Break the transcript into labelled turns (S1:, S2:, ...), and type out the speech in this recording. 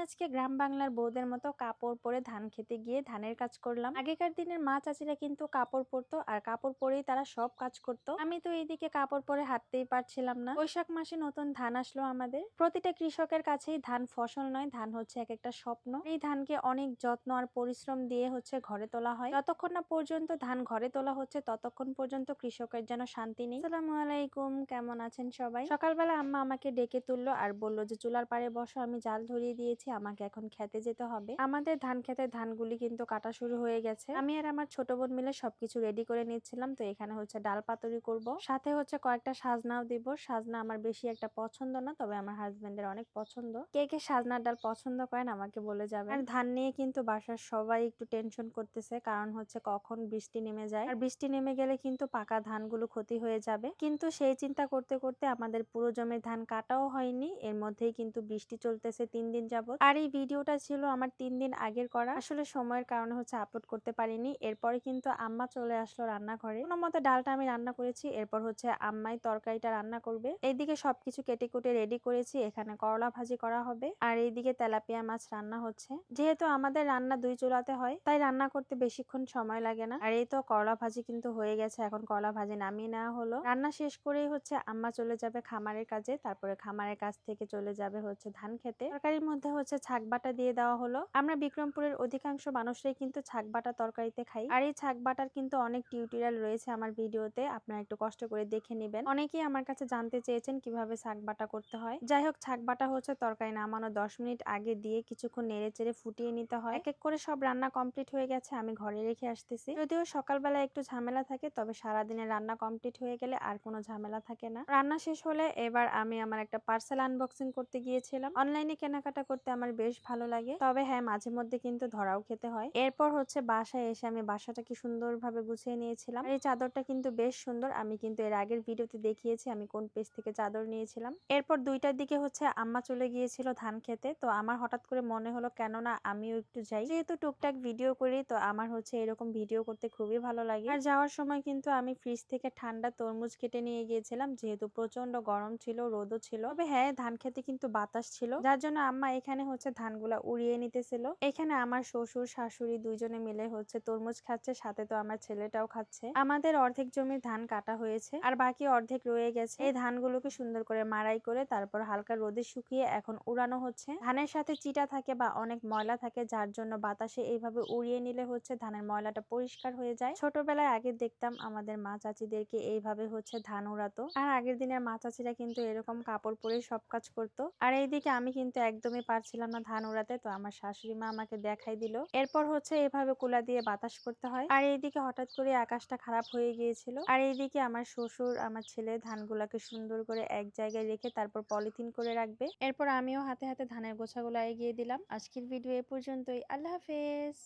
S1: আজকে গ্রাম বাংলার বউদের মতো কাপড় পরে ধান খেতে গিয়ে ধানের কাজ করলাম। আগেকার দিনের মা চাচিরা কিন্তু কাপড় পরতো আর কাপড় পরেই তারা সব কাজ করতো। আমি তো এইদিকে কাপড় পরে হাঁটতেই পারছিলাম না। বৈশাখ মাসে নতুন ধান আসলো আমাদের। প্রতিটা কৃষকের কাছেই ধান ফসল নয়, ধান হচ্ছে এক একটা স্বপ্ন। এই ধানকে অনেক যত্ন আর পরিশ্রম দিয়ে হচ্ছে ঘরে তোলা হয়। যতক্ষণ না পর্যন্ত ধান ঘরে তোলা হচ্ছে ততক্ষণ পর্যন্ত কৃষকের যেন শান্তি নেই। আসসালামু আলাইকুম, কেমন আছেন সবাই? সকালবেলা আম্মা আমাকে ডেকে তুললো আর বললো যে চুলার পাড়ে বসো, আমি জাল ধরিয়ে দিয়েছি, আমাকে এখন খেতে যেতে হবে। আমাদের ধান খেতের ধানগুলি কিন্তু কাটা শুরু হয়ে গেছে। আমি আর আমার ছোট বোন মিলে সবকিছু রেডি করে নিচ্ছিলাম। তো এখানে হচ্ছে ডাল পাতুরি করব, সাথে হচ্ছে কয়েকটা সাজনাও দিব। সাজনা আমার বেশি একটা পছন্দ না, তবে আমার হাজবেন্ডের অনেক পছন্দ। কে কে সাজনার ডাল পছন্দ করেন আমাকে বলে যাবেন। আর ধান নিয়ে কিন্তু বাসার সবাই একটু টেনশন করতেছে, কারণ হচ্ছে কখন বৃষ্টি নেমে যায়, আর বৃষ্টি নেমে গেলে কিন্তু পাকা ধানগুলো ক্ষতি হয়ে যাবে। কিন্তু সেই চিন্তা করতে করতে আমাদের পুরো জমির ধান কাটাও হয়নি, এর মধ্যেই কিন্তু বৃষ্টি চলতেছে 3 দিন যাবত। আর এই ভিডিওটা ছিল আমার 3 দিন আগের করা, আসলে সময়ের কারণে হচ্ছে আপলোড করতে পারিনি। এরপরে কিন্তু আম্মা চলে আসলো রান্নাঘরে। কোনো মতে ডালটা আমি রান্না করেছি, এরপর হচ্ছে আম্মাই তরকারিটা রান্না করবে। এইদিকে সবকিছু কেটে কুটে রেডি করেছি, এখানে করলা ভাজি করা হবে আর এইদিকে তেলাপিয়া মাছ রান্না হচ্ছে। যেহেতু আমাদের রান্না 2 চুলাতে হয়, তাই রান্না করতে বেশিক্ষণ সময় লাগে না। আর এই তো করলা ভাজি কিন্তু হয়ে গেছে, এখন করলা ভাজি নামিয়ে নেওয়া হলো। রান্না শেষ করেই হচ্ছে আম্মা চলে যাবে খামারের কাজে, তারপরে খামারের কাজ থেকে চলে যাবে হচ্ছে ধান খেতে। তরকারির মধ্যে হচ্ছে ছাক বাটা দিয়ে দেওয়া হলো। আমরা বিক্রমপুরের অধিকাংশ মানুষরাই কিন্তু ছাক বাটা তরকারিতে খাই, আর এই ছাক বাটার কিন্তু অনেক টিউটোরিয়াল রয়েছে আমার ভিডিওতে, আপনারা একটু কষ্ট করে দেখে নেবেন। অনেকেই আমার কাছে জানতে চেয়েছেন কিভাবে ছাক বাটা করতে হয়। যাই হোক, ছাক বাটা হচ্ছে তরকারি নামানো 10 মিনিট আগে দিয়ে কিছুক্ষণ নেড়ে চেড়ে ফুটিয়ে নিতে হয়। এক এক করে সব রান্না কমপ্লিট হয়ে গেছে, আমি ঘরে রেখে আসতেছি। যদিও সকালবেলা একটু ঝামেলা থাকে, তবে সারাদিনের রান্না কমপ্লিট হয়ে গেলে আর কোনো ঝামেলা থাকে না। রান্না শেষ হলে এবার আমি আমার একটা পার্সেল আনবক্সিং করতে গিয়েছিলাম। অনলাইনে কেনাকাটা করতে আমার বেশ ভালো লাগে, তবে হ্যাঁ, মাঝে মধ্যে কিন্তু ধরাও খেতে হয়। এরপর হচ্ছে বাসায় এসে আমি বাসাটাকে সুন্দরভাবে গুছিয়ে নিয়েছিলাম। এই চাদরটা কিন্তু বেশ সুন্দর, আমি কিন্তু এর আগের ভিডিওতে দেখিয়েছি আমি কোন পেজ থেকে চাদর নিয়েছিলাম। এরপর 2টার দিকে হচ্ছে আম্মা চলে গিয়েছিল ধান খেতে। তো আমার হঠাৎ করে মনে হলো কেননা আমিও একটু যাই, যেহেতু টুকটাক ভিডিও করি, তো আমার হচ্ছে এরকম ভিডিও করতে খুবই ভালো লাগে। আর যাওয়ার সময় কিন্তু আমি ফ্রিজ থেকে ঠান্ডা তরমুজ কেটে নিয়ে গিয়েছিলাম, যেহেতু প্রচন্ড গরম ছিল, রোদও ছিল। তবে হ্যাঁ, ধান খেতে কিন্তু বাতাস ছিল, যার জন্য আম্মা এখানে হচ্ছে ধানগুলা উড়িয়ে নিতেছিল। এখানে আমার শ্বশুর শাশুড়ি দুইজনে মিলে হচ্ছে তরমুজ খাচ্ছে, সাথে তো আমার ছেলেটাও খাচ্ছে। আমাদের অর্ধেক জমির ধান কাটা হয়েছে আর বাকি অর্ধেক রয়ে গেছে। এই ধানগুলোকে সুন্দর করে মাড়াই করে তারপর হালকা রোদে শুকিয়ে এখন উড়ানো হচ্ছে। ধানের সাথে চিটা থাকে বা অনেক ময়লা থাকে, যার জন্য বাতাসে এইভাবে উড়িয়ে নিলে হচ্ছে ধানের ময়লাটা পরিষ্কার হয়ে যায়। ছোটবেলায় আগে দেখতাম আমাদের মা চাচিদেরকে এইভাবে হচ্ছে ধান উড়াতো, আর আগের দিনের মা চাচিরা কিন্তু এরকম কাপড় পরে সব কাজ করতো। আর এইদিকে আমি কিন্তু একদমই পারছিলাম না ধান উড়াতে, তো আমার শাশুড়ি মা আমাকে দেখাই দিল। এরপর হচ্ছে এভাবে কুলা দিয়ে বাতাস করতে হয়। আর এইদিকে হঠাৎ করে আকাশটা খারাপ হয়ে গিয়েছিল, আর এইদিকে আমার শ্বশুর আমার ছেলে ধানগুলাকে সুন্দর করে এক জায়গায় রেখে তারপর পলিথিন করে রাখবে। এরপর আমিও হাতে হাতে ধানের গোছাগুলো এগিয়ে দিলাম। আজকের ভিডিও এ পর্যন্তই। আল্লাহ হাফেজ।